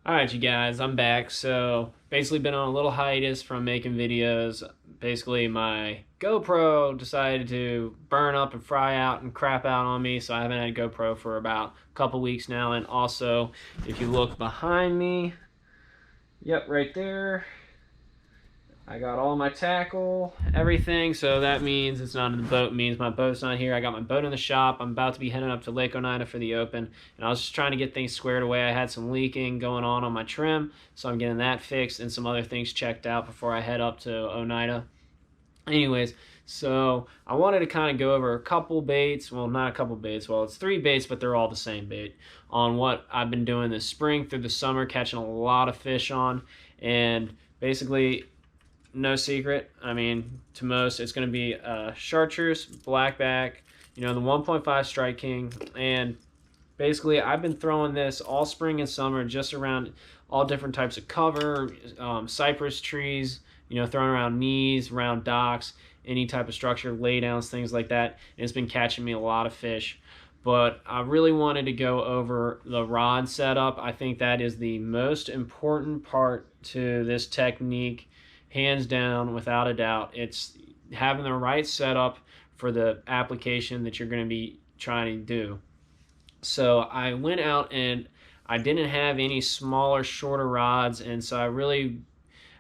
Alright, you guys, I'm back. So basically been on a little hiatus from making videos. Basically my GoPro decided to burn up and fry out and crap out on me, so I haven't had a GoPro for about a couple weeks now. And also, if you look behind me, yep, right there, I got all my tackle, everything, so that means it's not in the boat. It means my boat's not here. I got my boat in the shop. I'm about to be heading up to Lake Oneida for the Open, and I was just trying to get things squared away. I had some leaking going on my trim, so I'm getting that fixed and some other things checked out before I head up to Oneida. Anyways, so I wanted to kind of go over a couple baits. Well, not a couple baits. Well, it's 3 baits, but they're all the same bait on what I've been doing this spring through the summer, catching a lot of fish on. And basically, no secret. I mean, to most, it's going to be chartreuse, blackback, the 1.5 Strike King. And basically, I've been throwing this all spring and summer just around all different types of cover, cypress trees, throwing around knees, around docks, any type of structure, laydowns, things like that. And it's been catching me a lot of fish. But I really wanted to go over the rod setup. I think that is the most important part to this technique, hands down, without a doubt. It's having the right setup for the application that you're going to be trying to do. So I went out and I didn't have any smaller, shorter rods, and so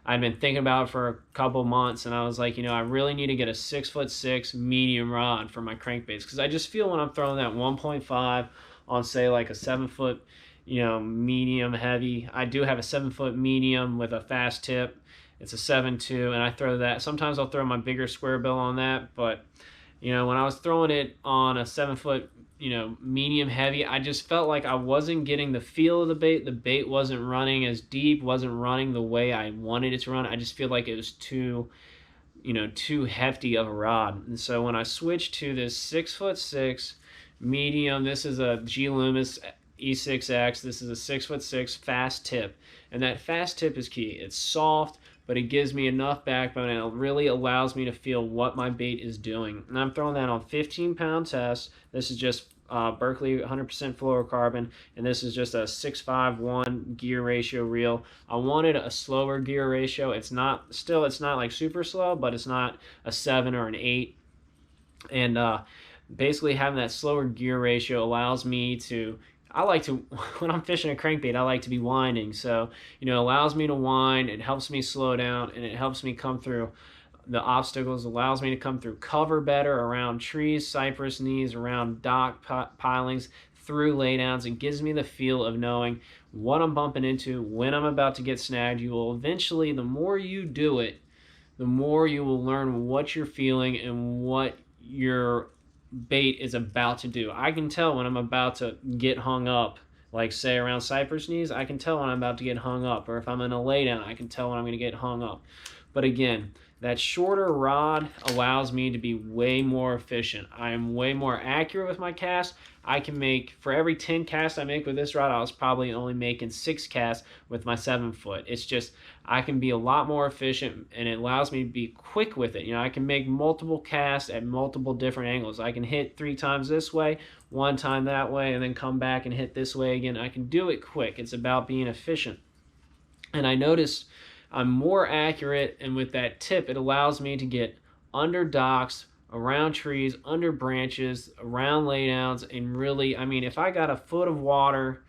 I'd been thinking about it for a couple months, and I was like, I really need to get a 6'6" medium rod for my crankbaits, because I just feel when I'm throwing that 1.5 on, say, like a 7-foot, medium heavy. I do have a 7-foot medium with a fast tip. It's a 7.2, and I throw that. Sometimes I'll throw my bigger square bill on that, but when I was throwing it on a 7-foot, medium heavy, I just felt like I wasn't getting the feel of the bait. The bait wasn't running as deep, wasn't running the way I wanted it to run. I just feel like it was too hefty of a rod. And so when I switched to this 6'6" medium, this is a G Loomis E6X. This is a 6'6" fast tip, and that fast tip is key. It's soft, but it gives me enough backbone, and it really allows me to feel what my bait is doing. And I'm throwing that on 15-pound test. This is just Berkeley 100% fluorocarbon, and this is just a 6.51 gear ratio reel. I wanted a slower gear ratio. It's not like super slow, but it's not a 7 or an 8. And basically having that slower gear ratio allows me to, I like to, when I'm fishing a crankbait, I like to be winding. So, it allows me to wind, it helps me slow down, and it helps me come through the obstacles, allows me to come through cover better around trees, cypress knees, around dock pilings, through laydowns. It gives me the feel of knowing what I'm bumping into, when I'm about to get snagged. You will eventually, the more you do it, the more you will learn what you're feeling and what your bait is about to do. I can tell when I'm about to get hung up, like say around cypress knees. I can tell when I'm about to get hung up, or if I'm in a laydown, I can tell when I'm going to get hung up. But again, that shorter rod allows me to be way more efficient. I am way more accurate with my cast. I can make, for every 10 casts I make with this rod, I was probably only making 6 casts with my 7-foot. It's just, I can be a lot more efficient, and it allows me to be quick with it. I can make multiple casts at multiple different angles. I can hit 3 times this way, 1 time that way, and then come back and hit this way again. I can do it quick. It's about being efficient. And I notice I'm more accurate, and with that tip, it allows me to get under docks, around trees, under branches, around laydowns, and really, I mean, if I got a foot of water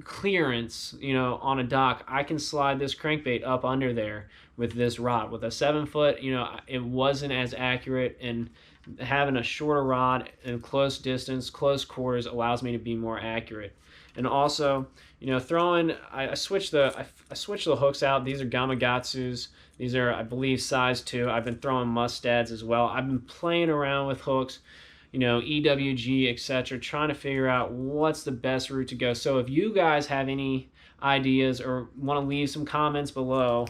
clearance, on a dock, I can slide this crankbait up under there with this rod. With a 7-foot, it wasn't as accurate, and having a shorter rod and close distance, close quarters allows me to be more accurate. And also, throwing, I switched the hooks out. These are Gamakatsus. These are, I believe, size 2. I've been throwing mustads as well. I've been playing around with hooks, EWG, etc., trying to figure out what's the best route to go. So if you guys have any ideas or want to leave some comments below,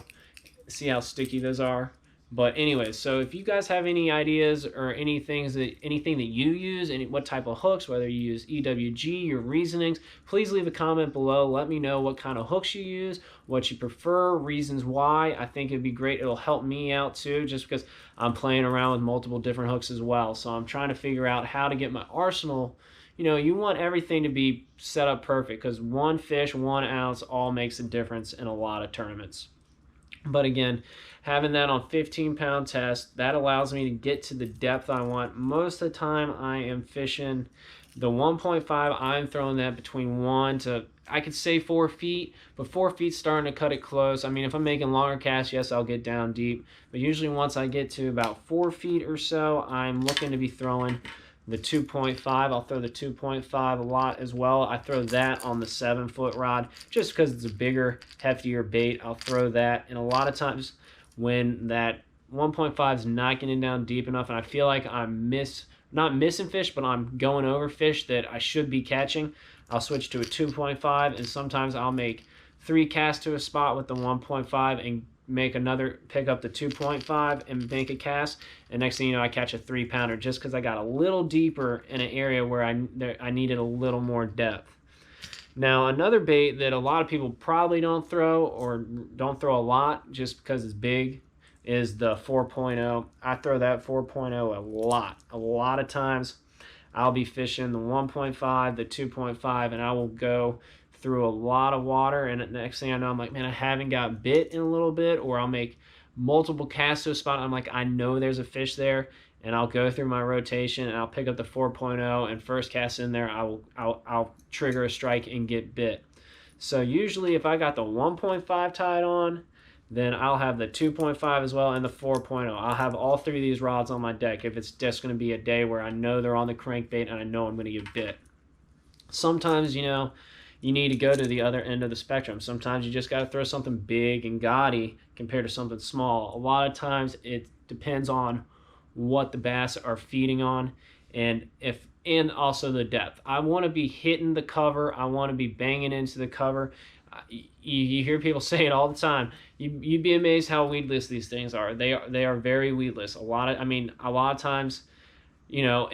see how sticky those are. But anyways, so if you guys have any ideas or anything that you use, what type of hooks, whether you use EWG, your reasonings, please leave a comment below. Let me know what kind of hooks you use, what you prefer, reasons why. I think it'd be great. It'll help me out too, just because I'm playing around with multiple different hooks as well. So I'm trying to figure out how to get my arsenal, you know, you want everything to be set up perfect, because 1 fish, 1 ounce all makes a difference in a lot of tournaments. But again, having that on 15-pound test, that allows me to get to the depth I want. Most of the time I am fishing the 1.5. I'm throwing that between 1 to, I could say 4 feet, but 4 feet starting to cut it close. I mean, if I'm making longer casts, yes, I'll get down deep, but usually once I get to about 4 feet or so, I'm looking to be throwing the 2.5. I'll throw the 2.5 a lot as well. I throw that on the 7-foot rod just because it's a bigger, heftier bait. I'll throw that, and a lot of times when that 1.5 is not getting down deep enough and I feel like I'm not missing fish, but I'm going over fish that I should be catching, I'll switch to a 2.5, and sometimes I'll make 3 casts to a spot with the 1.5 and make another, pick up the 2.5 and make a cast, and next thing you know I catch a 3-pounder just because I got a little deeper in an area where I needed a little more depth. Now another bait that a lot of people probably don't throw, or don't throw a lot just because it's big, is the 4.0. I throw that 4.0 a lot of times. I'll be fishing the 1.5, the 2.5, and I will go through a lot of water, and the next thing I know, I'm like, man, I haven't got bit in a little bit, or I'll make multiple casts to a spot. I'm like, I know there's a fish there, and I'll go through my rotation and I'll pick up the 4.0, and first cast in there, I'll trigger a strike and get bit. So usually if I got the 1.5 tied on, then I'll have the 2.5 as well and the 4.0. I'll have all 3 of these rods on my deck if it's just going to be a day where I know they're on the crankbait and I know I'm going to get bit. Sometimes, you know, you need to go to the other end of the spectrum. Sometimes you just got to throw something big and gaudy compared to something small. A lot of times it depends on what the bass are feeding on, and also the depth. I want to be hitting the cover. I want to be banging into the cover. You hear people say it all the time. You'd be amazed how weedless these things are. They are very weedless. A lot of times, you know,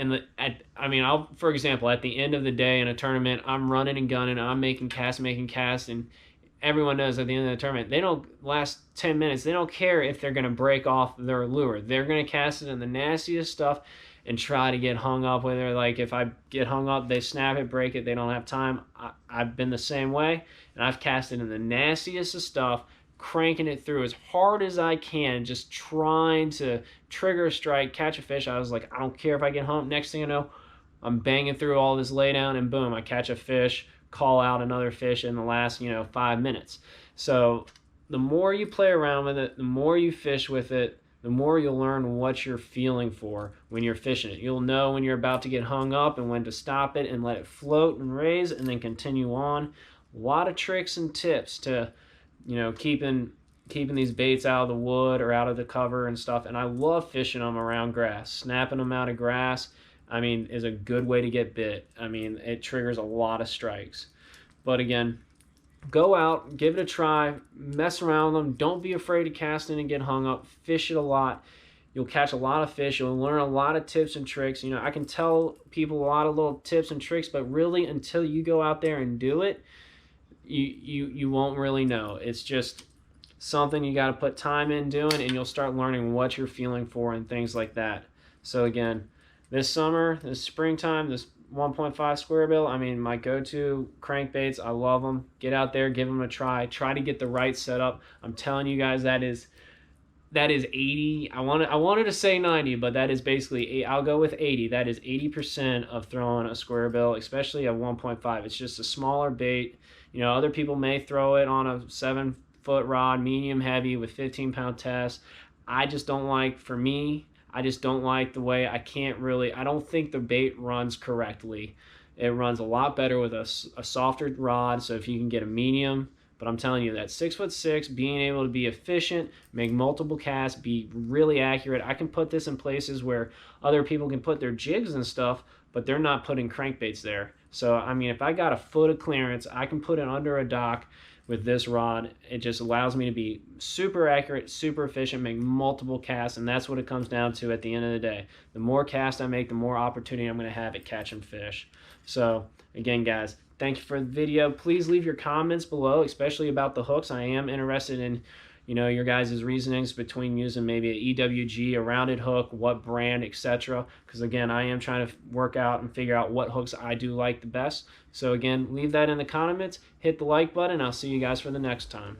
for example, at the end of the day in a tournament, I'm running and gunning, I'm making casts, and everyone knows at the end of the tournament, they don't last 10 minutes. They don't care if they're going to break off their lure. They're going to cast it in the nastiest stuff and try to get hung up with it. Like if I get hung up, they snap it, break it, they don't have time. I've been the same way, and I've casted in the nastiest of stuff, cranking it through as hard as I can, just trying to trigger a strike, catch a fish. I was like, I don't care if I get humped. Next thing you know, I'm banging through all this laydown, and boom, I catch a fish, call out another fish in the last, 5 minutes. So the more you play around with it, the more you fish with it, the more you'll learn what you're feeling for when you're fishing it. You'll know when you're about to get hung up and when to stop it and let it float and raise and then continue on. A lot of tricks and tips to, keeping these baits out of the wood or out of the cover and stuff. And I love fishing them around grass. Snapping them out of grass, is a good way to get bit. It triggers a lot of strikes. But again, go out, give it a try, mess around with them. Don't be afraid to cast in and get hung up. Fish it a lot. You'll catch a lot of fish. You'll learn a lot of tips and tricks. I can tell people a lot of little tips and tricks, but really until you go out there and do it, you won't really know. It's just something you got to put time in doing, and you'll start learning what you're feeling for and things like that. So again, this summer, this springtime, this 1.5 square bill, my go-to crankbaits. I love them. Get out there, give them a try. Try to get the right setup. I'm telling you guys, that is 80. I wanted to say 90, but that is basically, I'll go with 80. That is 80% of throwing a square bill, especially a 1.5. It's just a smaller bait. Other people may throw it on a 7-foot rod, medium heavy with 15-pound test. I just don't like, for me, I just don't like the way I don't think the bait runs correctly. It runs a lot better with a softer rod, so if you can get a medium. But I'm telling you, that 6'6", being able to be efficient, make multiple casts, be really accurate. I can put this in places where other people can put their jigs and stuff, but they're not putting crankbaits there. So, if I got a foot of clearance, I can put it under a dock with this rod. It just allows me to be super accurate, super efficient, make multiple casts, and that's what it comes down to at the end of the day. The more casts I make, the more opportunity I'm going to have at catching fish. So, again, guys, thank you for the video. Please leave your comments below, especially about the hooks. I am interested in you know, your guys' reasonings between using maybe an EWG, a rounded hook, what brand, etc. Because again, I am trying to work out and figure out what hooks I do like the best. So again, leave that in the comments, hit the like button, I'll see you guys for the next time.